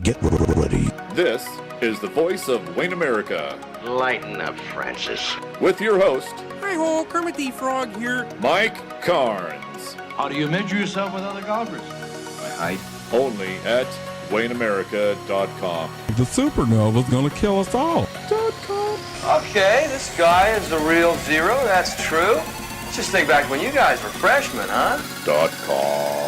Get ready. This is the voice of Wayne America. Lighten up, Francis. With your host, Hi-ho, Kermit the Frog here. Mike Carnes. How do you measure yourself with other golfers? My height. Only at WayneAmerica.com. The supernova's gonna kill us all. Okay, this guy is the real zero, that's true. Let's just think back when you guys were freshmen, huh? .com.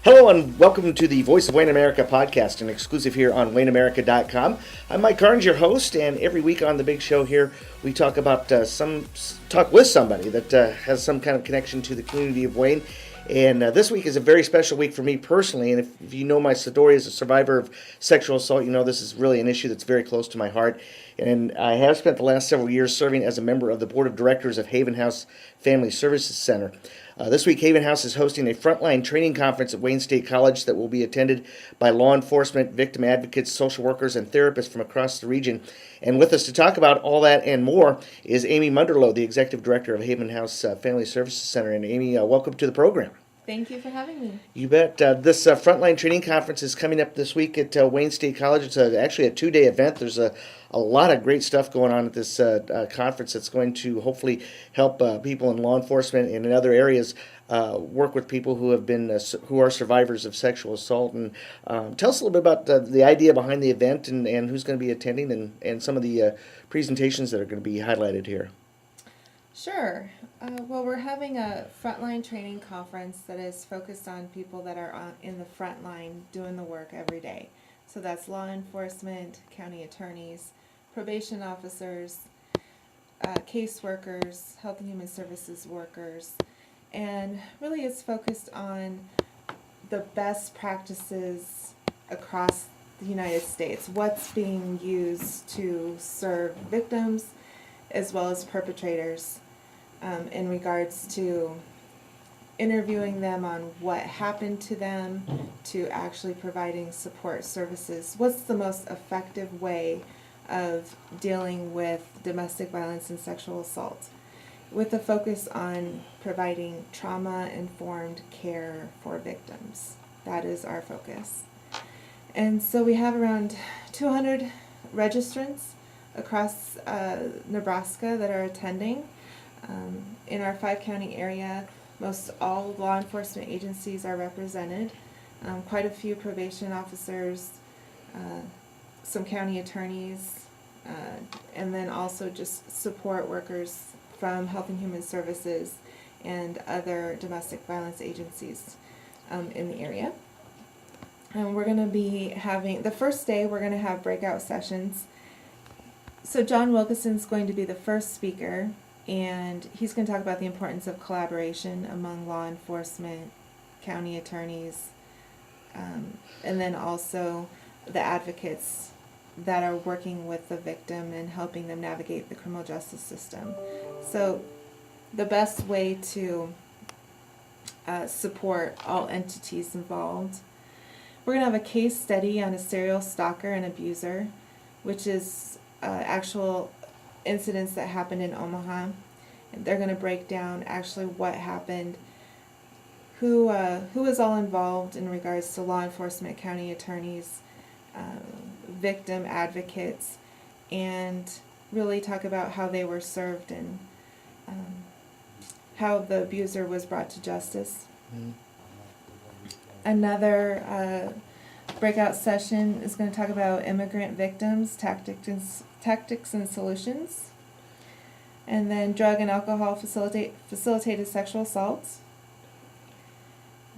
Hello and welcome to the Voice of Wayne America podcast, an exclusive here on WayneAmerica.com. I'm Mike Carnes, your host, and every week on the big show here, we talk about talk with somebody that has some kind of connection to the community of Wayne. And this week is a very special week for me personally, and if you know my story as a survivor of sexual assault, you know this is really an issue that's very close to my heart. And I have spent the last several years serving as a member of the board of directors of Haven House Family Services Center. This week, Haven House is hosting a frontline training conference at Wayne State College that will be attended by law enforcement, victim advocates, social workers, and therapists from across the region. And with us to talk about all that and more is Amy Munderloh, the executive director of Haven House Family Services Center. And Amy, welcome to the program. Thank you for having me. You bet. This frontline training conference is coming up this week at Wayne State College. It's actually a two-day event. There's a lot of great stuff going on at this conference that's going to hopefully help people in law enforcement and in other areas work with people who have been who are survivors of sexual assault. And tell us a little bit about the idea behind the event and who's going to be attending and some of the presentations that are going to be highlighted here. Sure. Well, we're having a frontline training conference that is focused on people that are in the front line doing the work every day. So that's law enforcement, county attorneys, probation officers, caseworkers, health and human services workers, and really it's focused on the best practices across the United States, what's being used to serve victims as well as perpetrators in regards to interviewing them on what happened to them, to actually providing support services. What's the most effective way of dealing with domestic violence and sexual assault, with a focus on providing trauma-informed care for victims. That is our focus. And so we have around 200 registrants across Nebraska that are attending. In our 5-county area, most all law enforcement agencies are represented. Quite a few probation officers, some county attorneys, and then also just support workers from Health and Human Services and other domestic violence agencies in the area. And we're going to be having, the first day we're going to have breakout sessions. So John Wilkinson's going to be the first speaker, and he's going to talk about the importance of collaboration among law enforcement, county attorneys, and then also the advocates that are working with the victim and helping them navigate the criminal justice system. So the best way to support all entities involved. We're going to have a case study on a serial stalker and abuser, which is actual incidents that happened in Omaha. And they're going to break down actually what happened, who is all involved in regards to law enforcement, county attorneys, victim advocates, and really talk about how they were served and how the abuser was brought to justice. Mm-hmm. Another breakout session is going to talk about immigrant victims, tactics and solutions, and then drug and alcohol facilitated sexual assaults.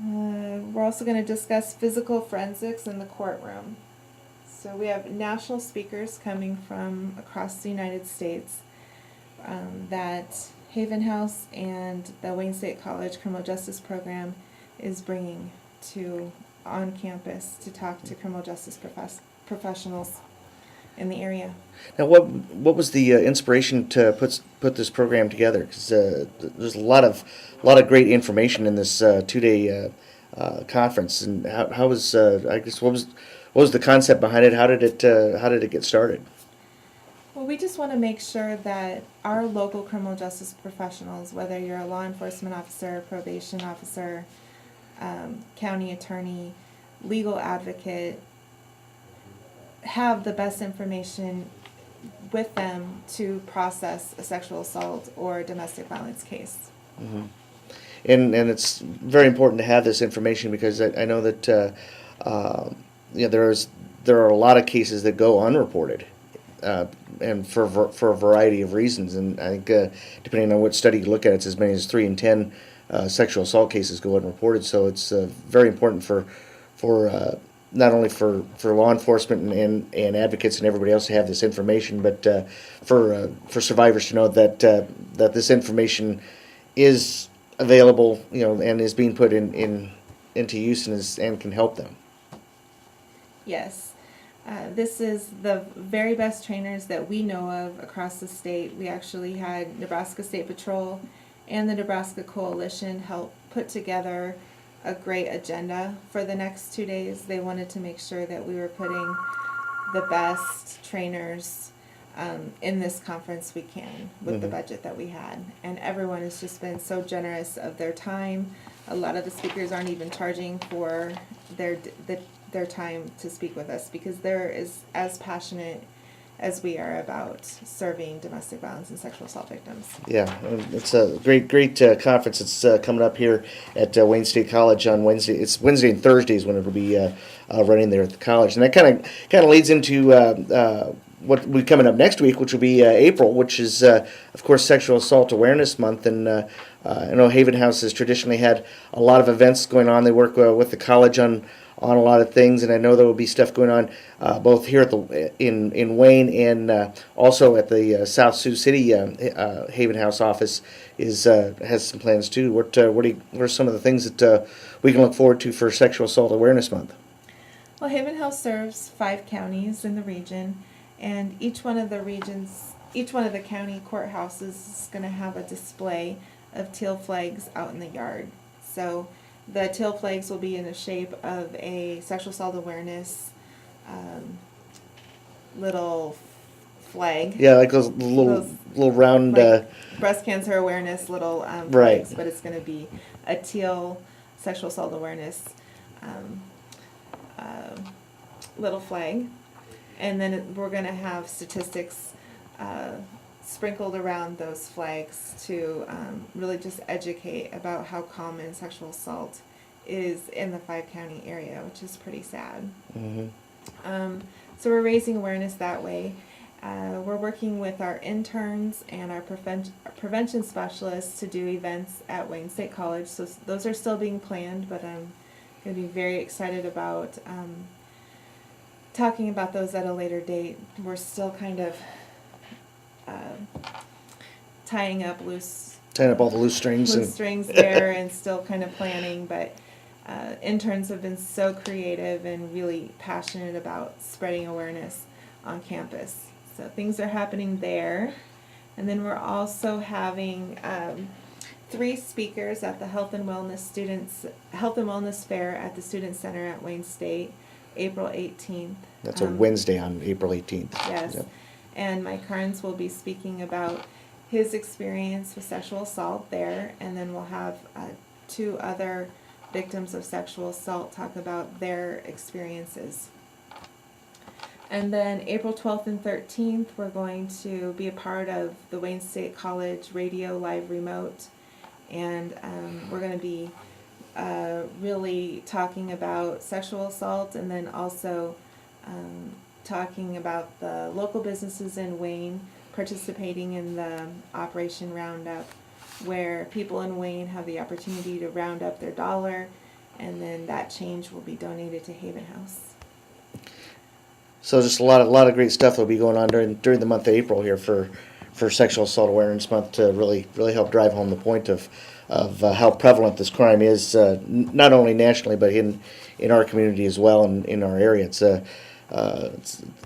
We're also going to discuss physical forensics in the courtroom. So we have national speakers coming from across the United States that Haven House and the Wayne State College Criminal Justice Program is bringing to on campus to talk to criminal justice professionals in the area. Now, what was the inspiration to put this program together? Because there's a lot of great information in this 2-day conference. And how was I guess what was the concept behind it? How did it get started? Well, we just want to make sure that our local criminal justice professionals, whether you're a law enforcement officer, probation officer, county attorney, legal advocate have the best information with them to process a sexual assault or domestic violence case. And it's very important to have this information because I know that there are a lot of cases that go unreported, and for a variety of reasons. And I think depending on what study you look at, it's as many as 3 in 10 sexual assault cases go unreported. So it's very important for not only for law enforcement and advocates and everybody else to have this information, but for survivors to know that that this information is available, and is being put into use and can help them. Yes. This is the very best trainers that we know of across the state. We actually had Nebraska State Patrol and the Nebraska Coalition help put together a great agenda for the next 2 days. They wanted to make sure that we were putting the best trainers in this conference we can with the budget that we had. And everyone has just been so generous of their time. A lot of the speakers aren't even charging for their time to speak with us because they're as passionate as we are about serving domestic violence and sexual assault victims. Yeah, it's a great conference. It's coming up here at Wayne State College on Wednesday. It's Wednesday and Thursdays when it'll be running there at the college, and that kind of leads into what will be coming up next week, which will be April, which is of course Sexual Assault Awareness Month. And I know Haven House has traditionally had a lot of events going on. They work with the college on a lot of things, and I know there will be stuff going on both here at in Wayne and also at the South Sioux City Haven House office has some plans too. What are some of the things that we can look forward to for Sexual Assault Awareness Month? Well, Haven House serves 5 counties in the region, and each one of the county courthouses is going to have a display of teal flags out in the yard. So the teal flags will be in the shape of a sexual assault awareness little flag. Yeah, like those little round breast cancer awareness little right. flags, but it's going to be a teal sexual assault awareness little flag. And then we're going to have statistics sprinkled around those flags to really just educate about how common sexual assault is in the 5-county area, which is pretty sad. So we're raising awareness that way. We're working with our interns and our prevention specialists to do events at Wayne State College. So those are still being planned, but I'm going to be very excited about talking about those at a later date. We're still kind of tying up all the loose strings there and still kind of planning, but interns have been so creative and really passionate about spreading awareness on campus. So things are happening there. And then we're also having 3 speakers at the Health and Wellness Fair at the Student Center at Wayne State, April 18th. That's a Wednesday on April 18th. Yes. Yep. And Mike Carnes will be speaking about his experience with sexual assault there, and then we'll have 2 other victims of sexual assault talk about their experiences. And then April 12th and 13th, we're going to be a part of the Wayne State College Radio Live Remote, and we're going to be really talking about sexual assault, and then also talking about the local businesses in Wayne participating in the Operation Roundup, where people in Wayne have the opportunity to round up their dollar, and then that change will be donated to Haven House. So just a lot of great stuff that will be going on during the month of April here for Sexual Assault Awareness Month to really help drive home the point of how prevalent this crime is, not only nationally but in our community as well and in our area. It's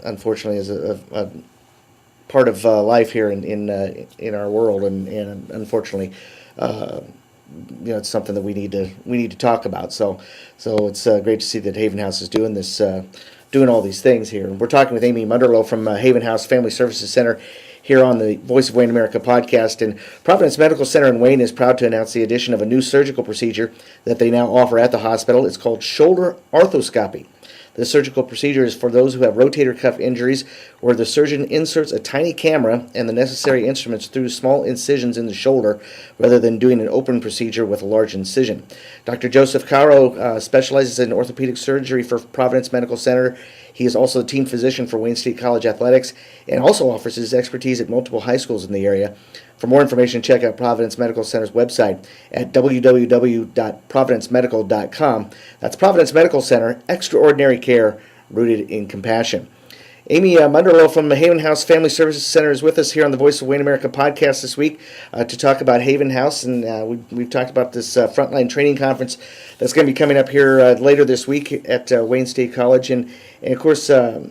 unfortunately is a part of life here in our world, and unfortunately it's something that we need to talk about. So it's great to see that Haven House is doing this, doing all these things here. We're talking with Amy Munderloh from Haven House Family Services Center here on the Voice of Wayne America podcast. And Providence Medical Center in Wayne is proud to announce the addition of a new surgical procedure that they now offer at the hospital. It's called shoulder arthroscopy. The surgical procedure is for those who have rotator cuff injuries, where the surgeon inserts a tiny camera and the necessary instruments through small incisions in the shoulder, rather than doing an open procedure with a large incision. Dr. Joseph Caro specializes in orthopedic surgery for Providence Medical Center. He is also the team physician for Wayne State College Athletics and also offers his expertise at multiple high schools in the area. For more information, check out Providence Medical Center's website at www.providencemedical.com. That's Providence Medical Center, extraordinary care rooted in compassion. Amy Munderloh from the Haven House Family Services Center is with us here on the Voice of Wayne America podcast this week to talk about Haven House, and we've talked about this frontline training conference that's going to be coming up here later this week at Wayne State College, and of course a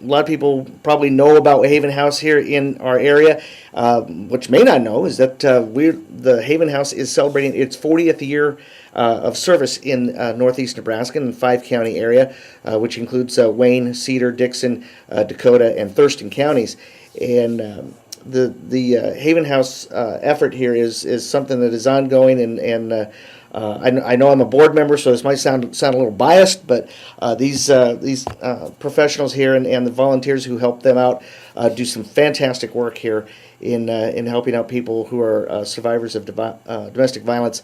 lot of people probably know about Haven House here in our area. What you may not know is that the Haven House is celebrating its 40th year of service in northeast Nebraska and 5-county area, which includes Wayne, Cedar, Dixon, Dakota, and Thurston counties. And the Haven House effort here is something that is ongoing, and I know I'm a board member, so this might sound a little biased, but these professionals here and the volunteers who help them out do some fantastic work here in helping out people who are survivors of domestic violence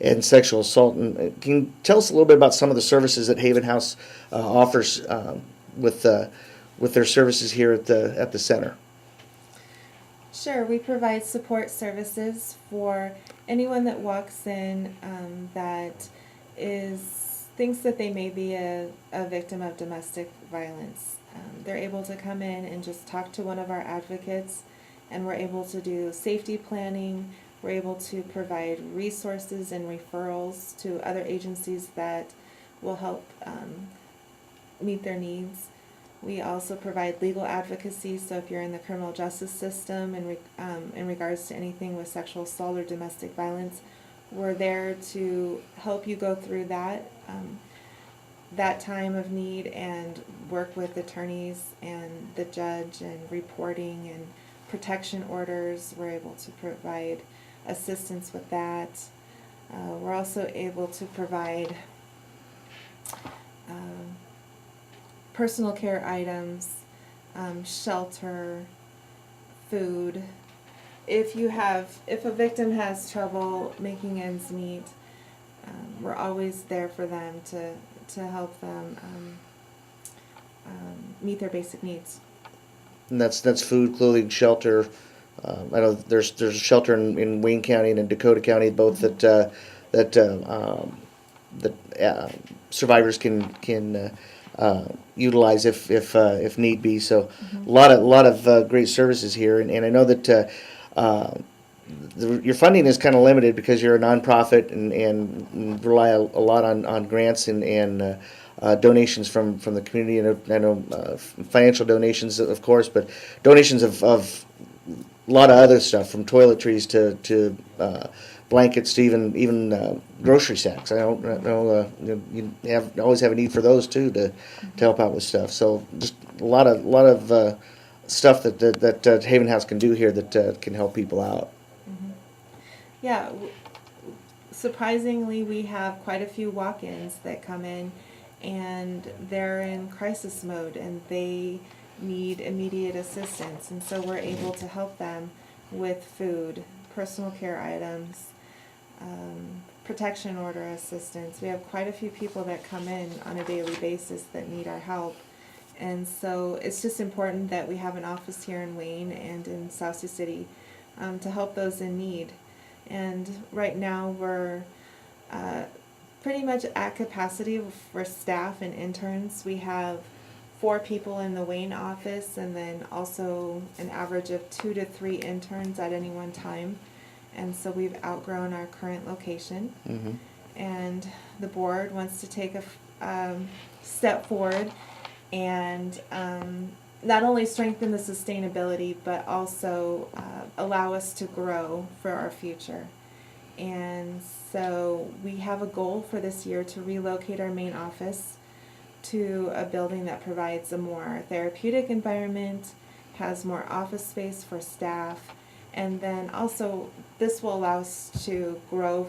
and sexual assault. And can you tell us a little bit about some of the services that Haven House offers with their services here at the center? Sure, we provide support services for anyone that walks in that thinks that they may be a victim of domestic violence. They're able to come in and just talk to one of our advocates, and we're able to do safety planning. We're able to provide resources and referrals to other agencies that will help meet their needs. We also provide legal advocacy, so if you're in the criminal justice system in regards to anything with sexual assault or domestic violence, we're there to help you go through that time of need and work with attorneys and the judge and reporting and protection orders. We're able to provide assistance with that. We're also able to provide personal care items, shelter, food. If a victim has trouble making ends meet, we're always there for them to help them meet their basic needs. And that's food, clothing, shelter. I know there's a shelter in Wayne County and in Dakota County, both that survivors can utilize if need be. So a lot of great services here, and I know that your funding is kind of limited because you're a nonprofit and rely a lot on grants and donations from the community. And I know financial donations, of course, but donations of a lot of other stuff, from toiletries to blankets to even grocery sacks. I don't know. You always have a need for those too to help out with stuff. So just a lot of stuff that Haven House can do here that can help people out. Mm-hmm. Yeah. Surprisingly, we have quite a few walk-ins that come in, and they're in crisis mode and they need immediate assistance, and so we're able to help them with food, personal care items, protection order assistance. We have quite a few people that come in on a daily basis that need our help, and so it's just important that we have an office here in Wayne and in South Sioux City to help those in need. And right now we're pretty much at capacity for staff and interns. We have 4 people in the Wayne office, and then also an average of 2 to 3 interns at any one time. And so we've outgrown our current location. Mm-hmm. And the board wants to take a step forward and not only strengthen the sustainability, but also allow us to grow for our future. And so we have a goal for this year to relocate our main office to a building that provides a more therapeutic environment, has more office space for staff, and then also this will allow us to grow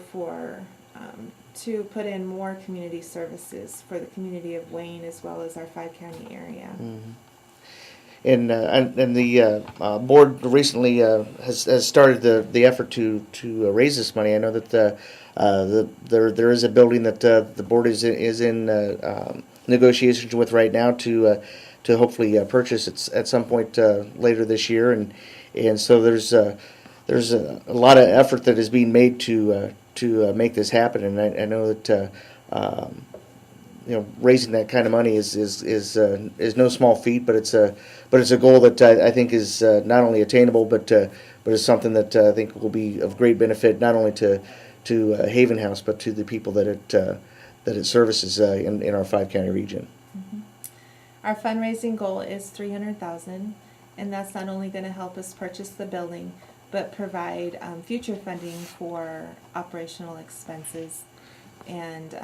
to put in more community services for the community of Wayne as well as our 5-county area. And the board recently has started the effort to raise this money. I know that there is a building that the board is in negotiations with right now to hopefully purchase at some point later this year, and so there's a lot of effort that is being made to make this happen, and I know that raising that kind of money is no small feat, but it's a goal that I think is not only attainable, but is something that I think will be of great benefit not only to Haven House, but to the people that it services in our 5-county region. Mm-hmm. Our fundraising goal is $300,000, and that's not only going to help us purchase the building, but provide future funding for operational expenses and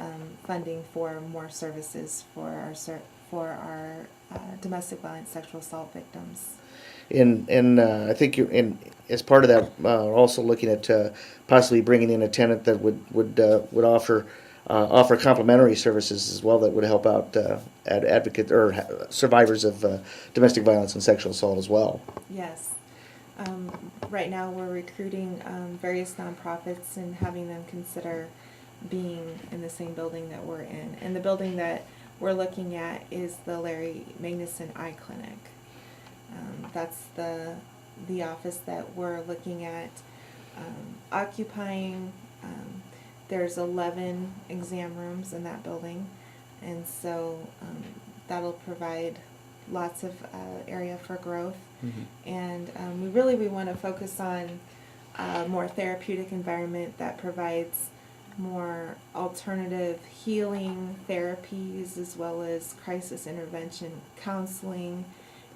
funding for more services for our domestic violence, sexual assault victims. And I think as part of that, also looking at possibly bringing in a tenant that would offer complementary services as well that would help out advocate or survivors of domestic violence and sexual assault as well. Yes. Right now we're recruiting various nonprofits and having them consider being in the same building that we're in. And the building that we're looking at is the Larry Magnuson Eye Clinic. That's the office that we're looking at occupying. There's 11 exam rooms in that building, and so that'll provide lots of area for growth. Mm-hmm. And we want to focus on a more therapeutic environment that provides more alternative healing therapies as well as crisis intervention counseling.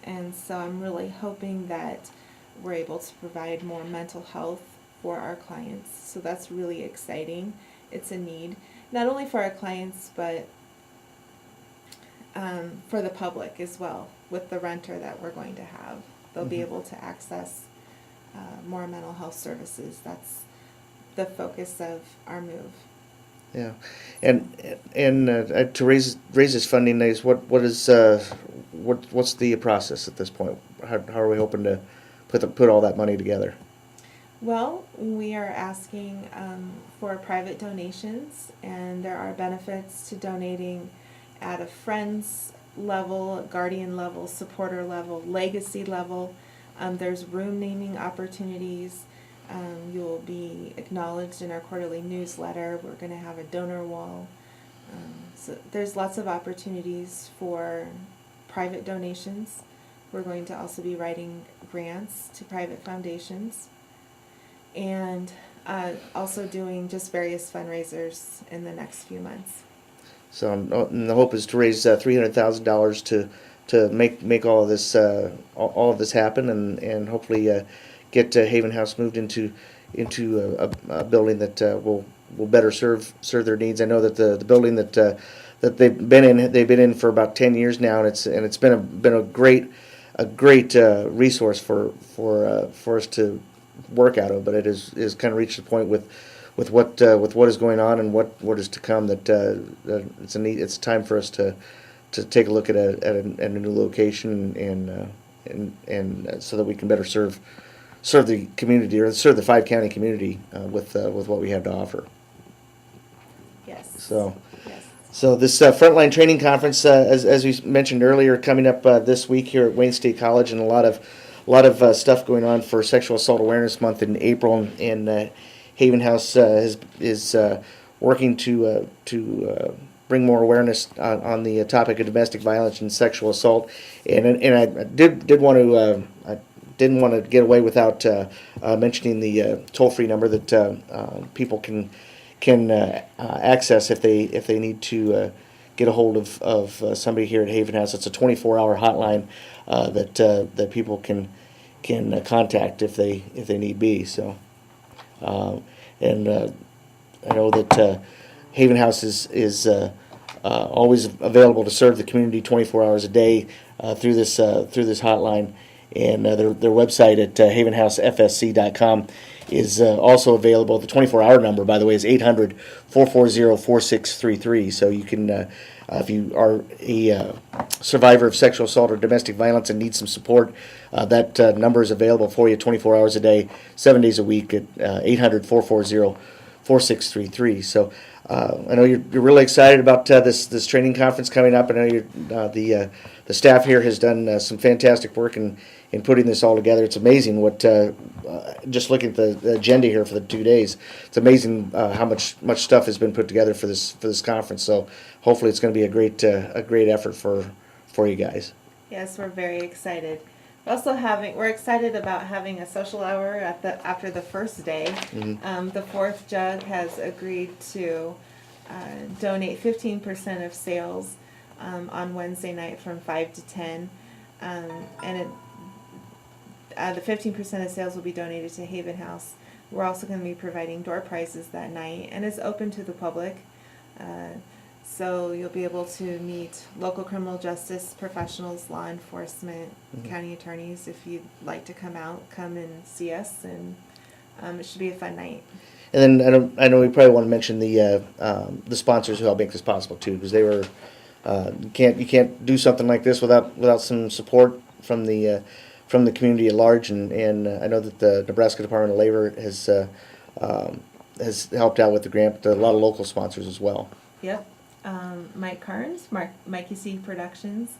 And so I'm really hoping that we're able to provide more mental health for our clients. So that's really exciting. It's a need, not only for our clients, but for the public as well. With the renter that we're going to have, they'll be able to access more mental health services. That's the focus of our move. Yeah, and to raise this funding, what's the process at this point? How are we hoping to put all that money together? Well, we are asking for private donations, and there are benefits to donating at a friends level, guardian level, supporter level, legacy level. There's room naming opportunities. You'll be acknowledged in our quarterly newsletter. We're going to have a donor wall. So there's lots of opportunities for private donations. We're going to also be writing grants to private foundations, and also doing just various fundraisers in the next few months. So and the hope is to raise $300,000 to make all of this happen, and hopefully get Haven House moved into a building that will better serve their needs. I know that the building that they've been in for about 10 years now, and it's been a great resource for us to work out of. But it is kind of reached the point with what is going on and what is to come that it's time for us to take a look at a new location and so that we can better serve the community, or serve the 5-county community with what we have to offer. Yes. So this Frontline Training Conference, as we mentioned earlier, coming up this week here at Wayne State College, and a lot of stuff going on for Sexual Assault Awareness Month in April, and Haven House is working to bring more awareness on the topic of domestic violence and sexual assault, and I didn't want to get away without mentioning the toll-free number that people can access if they need to get a hold of somebody here at Haven House. It's a 24-hour hotline that people can contact if they need be. So, I know that Haven House is always available to serve the community 24 hours a day through this hotline, and their website at havenhousefsc.com is also available. The 24-hour number, by the way, is 800-440-4633. So you can, if you are a survivor of sexual assault or domestic violence and need some support, that number is available for you 24 hours a day, 7 days a week at 800-440-4633. So I know you're really excited about this training conference coming up. I know the staff here has done some fantastic work in putting this all together. It's amazing what just looking at the agenda here for the 2 days. It's amazing how much stuff has been put together for this conference. So hopefully it's going to be a great effort for you guys. Yes, we're very excited. We're excited about having a social hour after the first day. Mm-hmm. The Fourth Jug has agreed to donate 15% of sales on Wednesday night from 5 to 10, and the 15% of sales will be donated to Haven House. We're also going to be providing door prizes that night, and it's open to the public. So you'll be able to meet local criminal justice professionals, law enforcement, county attorneys. If you'd like to come and see us, and it should be a fun night. And then I know we probably want to mention the sponsors who help make this possible too, because they were you can't do something like this without some support from the community at large, and I know that the Nebraska Department of Labor has helped out with the grant, but a lot of local sponsors as well. Yep. Mike Carnes, Mikey C Productions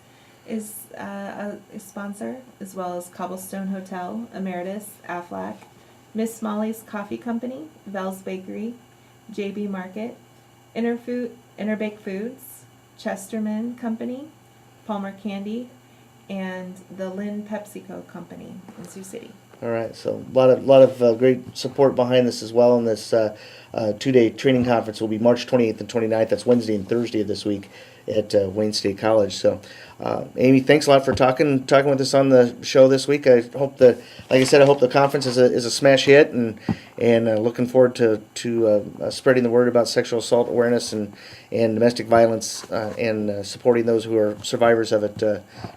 is a sponsor, as well as Cobblestone Hotel, Emeritus, Aflac, Miss Molly's Coffee Company, Vel's Bakery, JB Market, Interbake Foods, Chesterman Company, Palmer Candy, and the Lynn PepsiCo Company in Sioux City. All right, so a lot of great support behind this as well. And this 2-day training conference will be March 28th and 29th. That's Wednesday and Thursday of this week at Wayne State College. So, Amy, thanks a lot for talking with us on the show this week. I hope like I said, I hope the conference is a smash hit, and looking forward to spreading the word about sexual assault awareness and domestic violence and supporting those who are survivors of it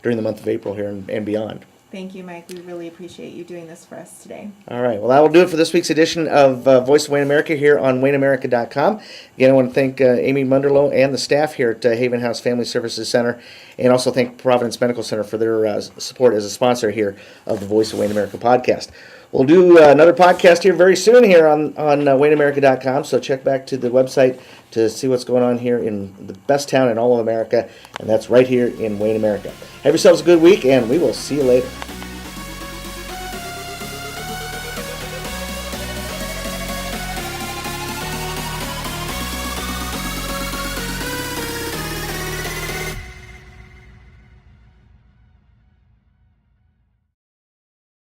during the month of April here and beyond. Thank you, Mike. We really appreciate you doing this for us today. All right. Well, that will do it for this week's edition of Voice of Wayne America here on WayneAmerica.com. Again, I want to thank Amy Munderloh and the staff here at Haven House Family Services Center, and also thank Providence Medical Center for their support as a sponsor here of the Voice of Wayne America podcast. We'll do another podcast here very soon here on WayneAmerica.com, so check back to the website to see what's going on here in the best town in all of America, and that's right here in Wayne, America. Have yourselves a good week, and we will see you later.